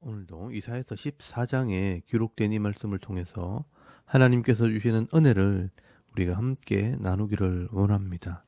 오늘도 이사야서 14장에 기록된 이 말씀을 통해서 하나님께서 주시는 은혜를 우리가 함께 나누기를 원합니다.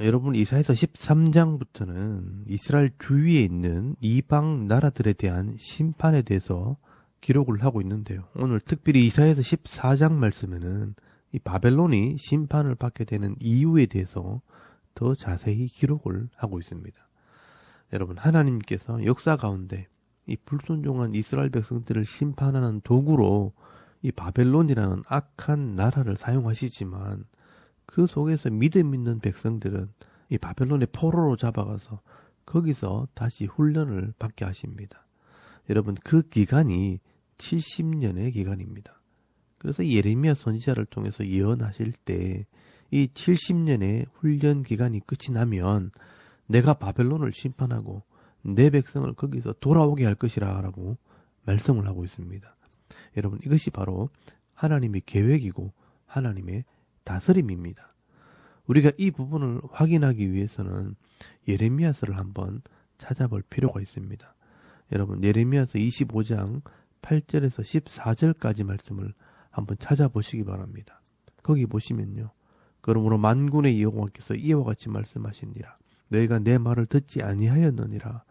여러분, 이사야서 13장부터는 이스라엘 주위에 있는 이방 나라들에 대한 심판에 대해서 기록을 하고 있는데요. 오늘 특별히 이사야서 14장 말씀에는 이 바벨론이 심판을 받게 되는 이유에 대해서 더 자세히 기록을 하고 있습니다. 여러분, 하나님께서 역사 가운데 이 불순종한 이스라엘 백성들을 심판하는 도구로 이 바벨론이라는 악한 나라를 사용하시지만 그 속에서 믿음 있는 백성들은 이 바벨론의 포로로 잡아가서 거기서 다시 훈련을 받게 하십니다. 여러분, 그 기간이 70년의 기간입니다. 그래서 예레미야 선지자를 통해서 예언하실 때 이 70년의 훈련 기간이 끝이 나면 내가 바벨론을 심판하고 내 백성을 거기서 돌아오게 할 것이라 라고 말씀을 하고 있습니다. 여러분, 이것이 바로 하나님의 계획이고 하나님의 다스림입니다. 우리가 이 부분을 확인하기 위해서는 예레미야서를 한번 찾아볼 필요가 있습니다. 여러분, 예레미야서 25장 8절에서 14절까지 말씀을 한번 찾아보시기 바랍니다. 거기 보시면요, 그러므로 만군의 여호와께서 이와 같이 말씀하시니라. 너희가 내 말을 듣지 아니하였느니라.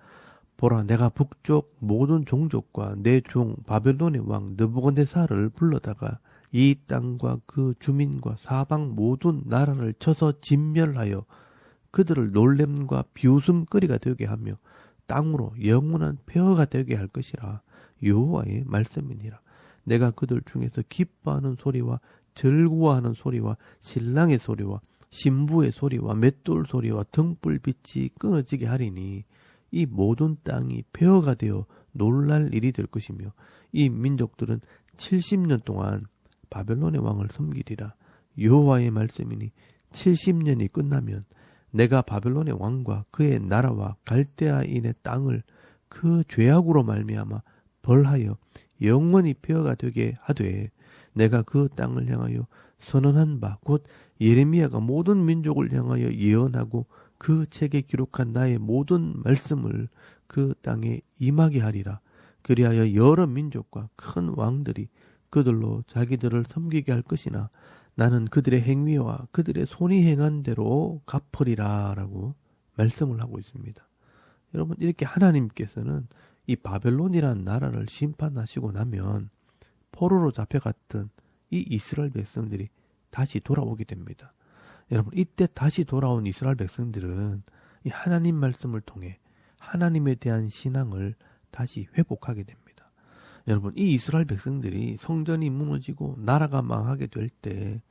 보라, 내가 북쪽 모든 종족과 내 종 바벨론의 왕 느부갓네살을 불러다가 이 땅과 그 주민과 사방 모든 나라를 쳐서 진멸하여 그들을 놀램과 비웃음거리가 되게 하며 땅으로 영원한 폐허가 되게 할 것이라. 여호와의 말씀이니라. 내가 그들 중에서 기뻐하는 소리와 즐거워하는 소리와 신랑의 소리와 신부의 소리와 맷돌 소리와 등불빛이 끊어지게 하리니 이 모든 땅이 폐허가 되어 놀랄 일이 될 것이며 이 민족들은 70년 동안 바벨론의 왕을 섬기리라. 여호와의 말씀이니 70년이 끝나면 내가 바벨론의 왕과 그의 나라와 갈대아인의 땅을 그 죄악으로 말미암아 벌하여 영원히 폐허가 되게 하되 내가 그 땅을 향하여 선언한 바 곧 예레미야가 모든 민족을 향하여 예언하고 그 책에 기록한 나의 모든 말씀을 그 땅에 임하게 하리라. 그리하여 여러 민족과 큰 왕들이 그들로 자기들을 섬기게 할 것이나 나는 그들의 행위와 그들의 손이 행한 대로 갚으리라 라고 말씀을 하고 있습니다. 여러분, 이렇게 하나님께서는 이 바벨론이라는 나라를 심판하시고 나면 포로로 잡혀갔던 이 이스라엘 백성들이 다시 돌아오게 됩니다. 여러분, 이때 다시 돌아온 이스라엘 백성들은 이 하나님 말씀을 통해 하나님에 대한 신앙을 다시 회복하게 됩니다. 여러분, 이 이스라엘 백성들이 성전이 무너지고 나라가 망하게 될 때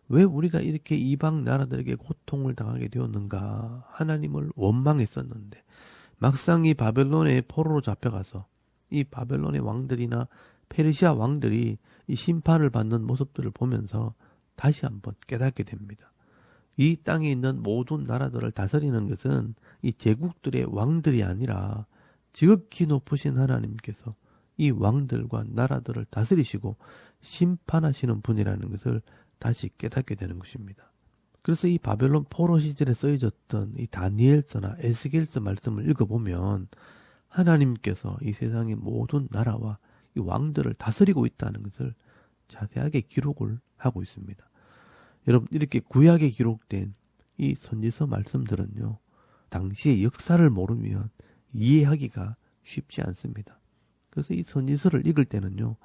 왜 우리가 이렇게 이방 나라들에게 고통을 당하게 되었는가 하나님을 원망했었는데 막상 이 바벨론의 포로로 잡혀가서 이 바벨론의 왕들이나 페르시아 왕들이 이 심판을 받는 모습들을 보면서 다시 한번 깨닫게 됩니다. 이 땅에 있는 모든 나라들을 다스리는 것은 이 제국들의 왕들이 아니라 지극히 높으신 하나님께서 이 왕들과 나라들을 다스리시고 심판하시는 분이라는 것을 다시 깨닫게 되는 것입니다. 그래서 이 바벨론 포로 시절에 쓰여졌던 이 다니엘서나 에스겔서 말씀을 읽어보면 하나님께서 이 세상의 모든 나라와 이 왕들을 다스리고 있다는 것을 자세하게 기록을 하고 있습니다. 여러분, 이렇게 구약에 기록된 이 선지서 말씀들은요, 당시의 역사를 모르면 이해하기가 쉽지 않습니다. 그래서 이 선지서를 읽을 때는요,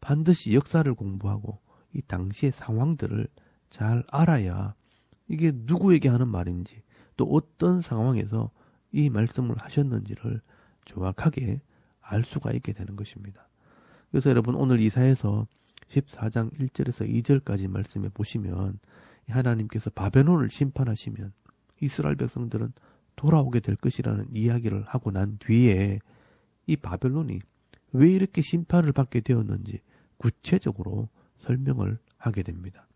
반드시 역사를 공부하고 이 당시의 상황들을 잘 알아야 이게 누구에게 하는 말인지 또 어떤 상황에서 이 말씀을 하셨는지를 정확하게 알 수가 있게 되는 것입니다. 그래서 여러분, 오늘 이사야서 14장 1절에서 2절까지 말씀해 보시면 하나님께서 바벨론을 심판하시면 이스라엘 백성들은 돌아오게 될 것이라는 이야기를 하고 난 뒤에 이 바벨론이 왜 이렇게 심판을 받게 되었는지 구체적으로 설명을 하게 됩니다.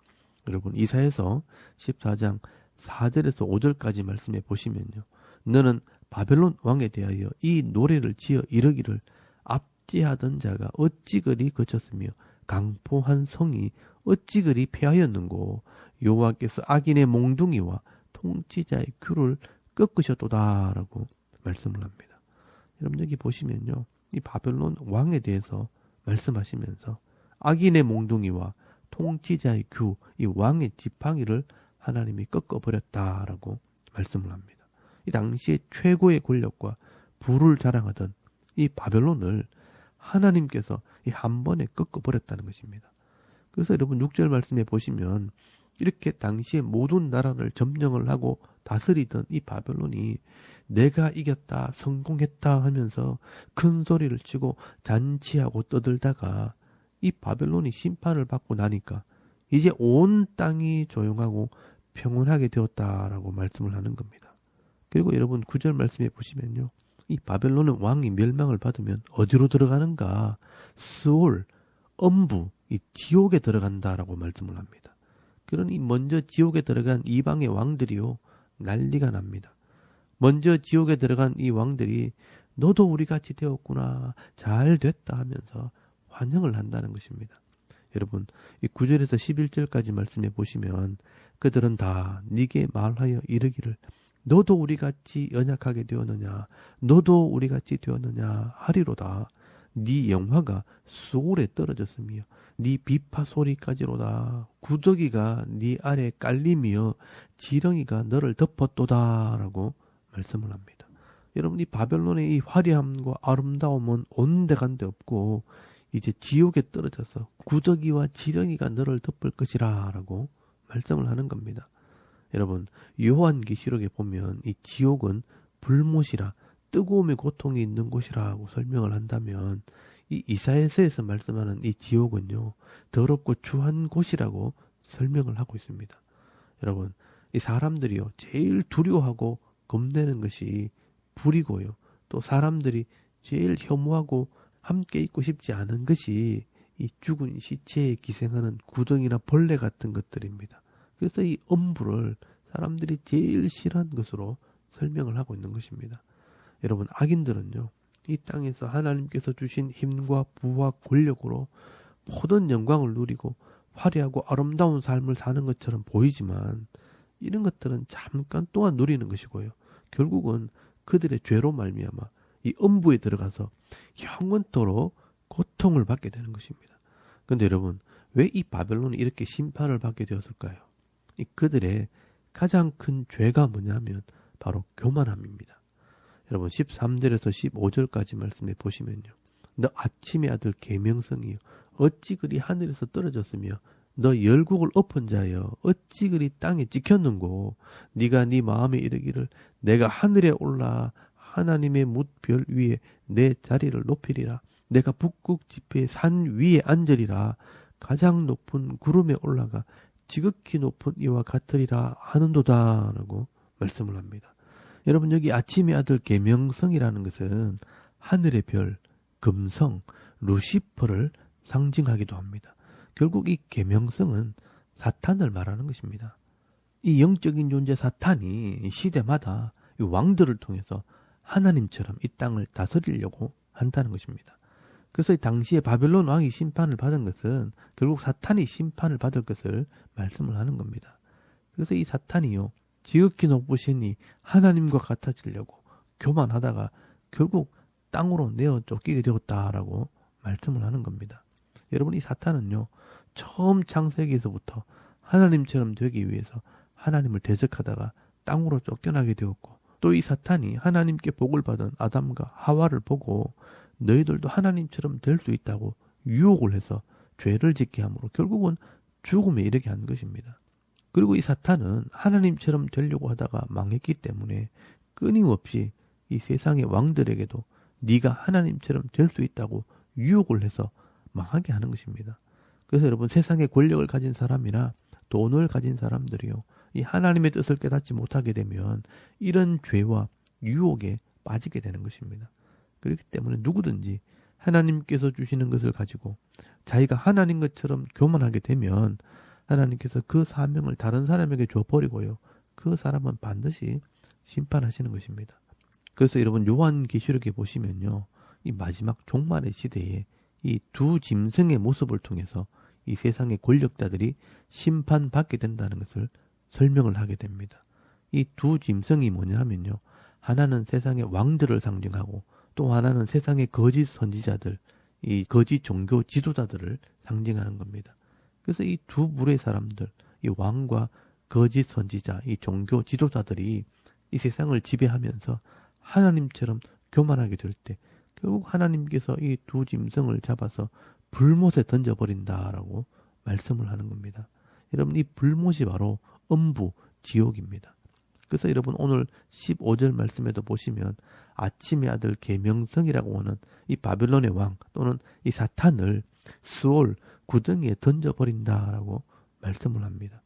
여러분, 이사야서 14장 4절에서 5절까지 말씀해 보시면요, 너는 바벨론 왕에 대하여 이 노래를 지어 이르기를 압제하던 자가 어찌 그리 거쳤으며 강포한 성이 어찌 그리 패하였는고 여호와께서 악인의 몽둥이와 통치자의 귤을 꺾으셨도다라고 말씀을 합니다. 여러분 여기 보시면요, 이 바벨론 왕에 대해서 말씀하시면서 악인의 몽둥이와 통치자의 귤, 이 왕의 지팡이를 하나님이 꺾어버렸다라고 말씀을 합니다. 이 당시에 최고의 권력과 부를 자랑하던 이 바벨론을 하나님께서 이 한 번에 꺾어버렸다는 것입니다. 그래서 여러분 6절 말씀에 보시면 이렇게 당시에 모든 나라를 점령을 하고 다스리던 이 바벨론이 내가 이겼다, 성공했다 하면서 큰 소리를 치고 잔치하고 떠들다가 이 바벨론이 심판을 받고 나니까 이제 온 땅이 조용하고 평온하게 되었다라고 말씀을 하는 겁니다. 그리고 여러분 9절 말씀에 보시면요, 이 바벨론은 왕이 멸망을 받으면 어디로 들어가는가? 스올, 엄부, 이 지옥에 들어간다라고 말씀을 합니다. 그러니 먼저 지옥에 들어간 이방의 왕들이요, 난리가 납니다. 먼저 지옥에 들어간 이 왕들이 너도 우리같이 되었구나, 잘 됐다 하면서 환영을 한다는 것입니다. 여러분 이 9절에서 11절까지 말씀해 보시면 그들은 다 네게 말하여 이르기를 너도 우리같이 연약하게 되었느냐, 너도 우리같이 되었느냐 하리로다. 네 영화가 소울에 떨어졌으며 네 비파 소리까지로다. 구더기가 네 아래 깔리며 지렁이가 너를 덮었도다라고 말씀을 합니다. 여러분 이 바벨론의 이 화려함과 아름다움은 온데간데 없고 이제 지옥에 떨어져서 구더기와 지렁이가 너를 덮을 것이라 라고 말씀을 하는 겁니다. 여러분 요한계시록에 보면 이 지옥은 불못이라 뜨거움의 고통이 있는 곳이라고 설명을 한다면 이 이사야서에서 말씀하는 이 지옥은요, 더럽고 추한 곳이라고 설명을 하고 있습니다. 여러분 이 사람들이요 제일 두려워하고 겁내는 것이 불이고요, 또 사람들이 제일 혐오하고 함께 있고 싶지 않은 것이 이 죽은 시체에 기생하는 구덩이나 벌레 같은 것들입니다. 그래서 이 엄부를 사람들이 제일 싫어하는 것으로 설명을 하고 있는 것입니다. 여러분 악인들은요, 이 땅에서 하나님께서 주신 힘과 부와 권력으로 모든 영광을 누리고 화려하고 아름다운 삶을 사는 것처럼 보이지만 이런 것들은 잠깐 동안 누리는 것이고요, 결국은 그들의 죄로 말미암아 이 엄부에 들어가서 영원토록 고통을 받게 되는 것입니다. 그런데 여러분 왜 이 바벨론이 이렇게 심판을 받게 되었을까요? 이 그들의 가장 큰 죄가 뭐냐면 바로 교만함입니다. 여러분 13절에서 15절까지 말씀해 보시면요, 너 아침의 아들 계명성이요 어찌 그리 하늘에서 떨어졌으며 너 열국을 엎은 자여 어찌 그리 땅에 찍혔는고, 네가 네 마음에 이르기를 내가 하늘에 올라 하나님의 뭇별 위에 내 자리를 높이리라. 내가 북극 지폐의 산 위에 앉으리라. 가장 높은 구름에 올라가 지극히 높은 이와 같으리라 하는도다 라고 말씀을 합니다. 여러분 여기 아침의 아들 계명성이라는 것은 하늘의 별, 금성, 루시퍼를 상징하기도 합니다. 결국 이 계명성은 사탄을 말하는 것입니다. 이 영적인 존재 사탄이 시대마다 왕들을 통해서 하나님처럼 이 땅을 다스리려고 한다는 것입니다. 그래서 이 당시에 바벨론 왕이 심판을 받은 것은 결국 사탄이 심판을 받을 것을 말씀을 하는 겁니다. 그래서 이 사탄이요 지극히 높으시니 하나님과 같아지려고 교만하다가 결국 땅으로 내어 쫓기게 되었다라고 말씀을 하는 겁니다. 여러분 이 사탄은요 처음 창세기에서부터 하나님처럼 되기 위해서 하나님을 대적하다가 땅으로 쫓겨나게 되었고, 또 이 사탄이 하나님께 복을 받은 아담과 하와를 보고 너희들도 하나님처럼 될 수 있다고 유혹을 해서 죄를 짓게 함으로 결국은 죽음에 이르게 한 것입니다. 그리고 이 사탄은 하나님처럼 되려고 하다가 망했기 때문에 끊임없이 이 세상의 왕들에게도 네가 하나님처럼 될 수 있다고 유혹을 해서 망하게 하는 것입니다. 그래서 여러분 세상의 권력을 가진 사람이나 돈을 가진 사람들이요 이 하나님의 뜻을 깨닫지 못하게 되면 이런 죄와 유혹에 빠지게 되는 것입니다. 그렇기 때문에 누구든지 하나님께서 주시는 것을 가지고 자기가 하나님 것처럼 교만하게 되면 하나님께서 그 사명을 다른 사람에게 줘버리고요 그 사람은 반드시 심판하시는 것입니다. 그래서 여러분 요한계시록에 보시면요 이 마지막 종말의 시대에 이 두 짐승의 모습을 통해서 이 세상의 권력자들이 심판받게 된다는 것을 설명을 하게 됩니다. 이 두 짐승이 뭐냐 하면요. 하나는 세상의 왕들을 상징하고 또 하나는 세상의 거짓 선지자들, 이 거짓 종교 지도자들을 상징하는 겁니다. 그래서 이 두 부류의 사람들, 이 왕과 거짓 선지자, 이 종교 지도자들이 이 세상을 지배하면서 하나님처럼 교만하게 될 때 결국 하나님께서 이 두 짐승을 잡아서 불못에 던져버린다라고 말씀을 하는 겁니다. 여러분, 이 불못이 바로 음부, 지옥입니다. 그래서 여러분 오늘 15절 말씀에도 보시면 아침의 아들 계명성이라고 하는 이 바벨론의 왕 또는 이 사탄을 스올, 구덩이에 던져버린다라고 말씀을 합니다.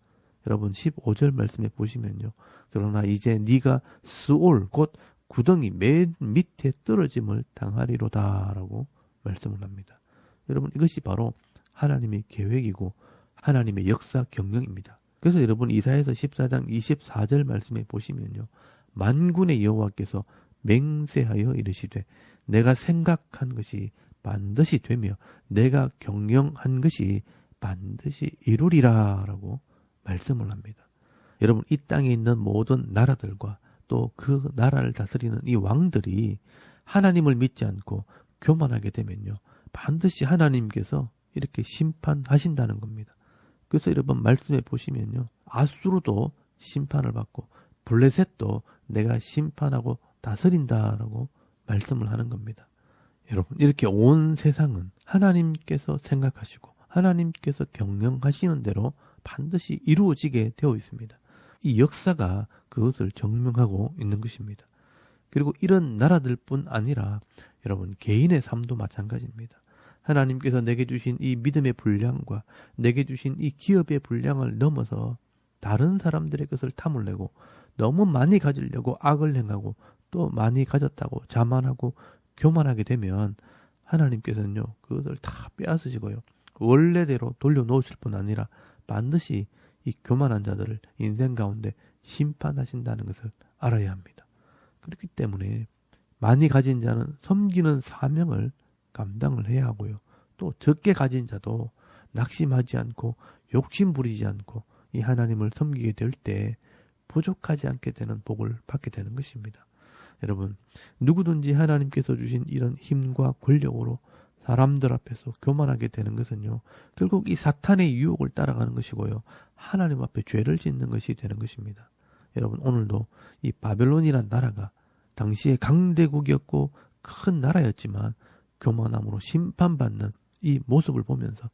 여러분 15절 말씀에 보시면요. 그러나 이제 네가 스올 곧 구덩이 맨 밑에 떨어짐을 당하리로다라고 말씀을 합니다. 여러분 이것이 바로 하나님의 계획이고 하나님의 역사 경영입니다. 그래서 여러분 이사야서 14장 24절 말씀에 보시면요. 만군의 여호와께서 맹세하여 이르시되 내가 생각한 것이 반드시 되며 내가 경영한 것이 반드시 이루리라 라고 말씀을 합니다. 여러분 이 땅에 있는 모든 나라들과 또 그 나라를 다스리는 이 왕들이 하나님을 믿지 않고 교만하게 되면요. 반드시 하나님께서 이렇게 심판하신다는 겁니다. 그래서 여러분 말씀에 보시면요. 아수르도 심판을 받고 블레셋도 내가 심판하고 다스린다라고 말씀을 하는 겁니다. 여러분 이렇게 온 세상은 하나님께서 생각하시고 하나님께서 경영하시는 대로 반드시 이루어지게 되어 있습니다. 이 역사가 그것을 증명하고 있는 것입니다. 그리고 이런 나라들뿐 아니라 여러분 개인의 삶도 마찬가지입니다. 하나님께서 내게 주신 이 믿음의 분량과 내게 주신 이 기업의 분량을 넘어서 다른 사람들의 것을 탐을 내고 너무 많이 가지려고 악을 행하고 또 많이 가졌다고 자만하고 교만하게 되면 하나님께서는요 그것을 다 빼앗으시고요 원래대로 돌려놓으실 뿐 아니라 반드시 이 교만한 자들을 인생 가운데 심판하신다는 것을 알아야 합니다. 그렇기 때문에 많이 가진 자는 섬기는 사명을 감당을 해야 하고요. 또 적게 가진 자도 낙심하지 않고 욕심 부리지 않고 이 하나님을 섬기게 될 때 부족하지 않게 되는 복을 받게 되는 것입니다. 여러분 누구든지 하나님께서 주신 이런 힘과 권력으로 사람들 앞에서 교만하게 되는 것은요. 결국 이 사탄의 유혹을 따라가는 것이고요. 하나님 앞에 죄를 짓는 것이 되는 것입니다. 여러분 오늘도 이 바벨론이란 나라가 당시에 강대국이었고 큰 나라였지만 교만함으로 심판받는 이 모습을 보면서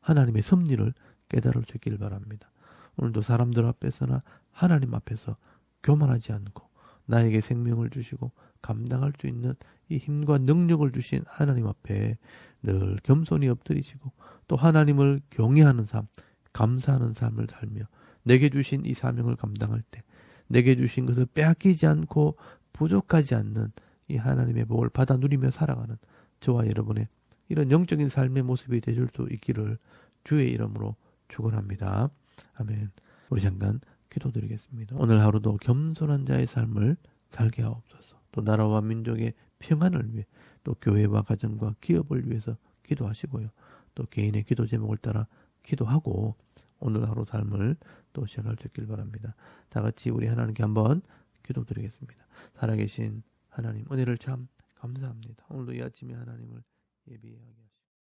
하나님의 섭리를 깨달을 수 있기를 바랍니다. 오늘도 사람들 앞에서나 하나님 앞에서 교만하지 않고 나에게 생명을 주시고 감당할 수 있는 이 힘과 능력을 주신 하나님 앞에 늘 겸손히 엎드리시고 또 하나님을 경외하는 삶, 감사하는 삶을 살며 내게 주신 이 사명을 감당할 때 내게 주신 것을 빼앗기지 않고 부족하지 않는 이 하나님의 복을 받아 누리며 살아가는 저와 여러분의 이런 영적인 삶의 모습이 되실 수 있기를 주의 이름으로 축원합니다. 아멘. 우리 잠깐 기도드리겠습니다. 오늘 하루도 겸손한 자의 삶을 살게 하옵소서. 또 나라와 민족의 평안을 위해 또 교회와 가정과 기업을 위해서 기도하시고요. 또 개인의 기도 제목을 따라 기도하고 오늘 하루 삶을 또 시작할 수 있길 바랍니다. 다 같이 우리 하나님께 한번 기도드리겠습니다. 살아계신 하나님 은혜를 참 감사합니다. 오늘도 이 아침에 하나님을 예비하게 하시옵소서.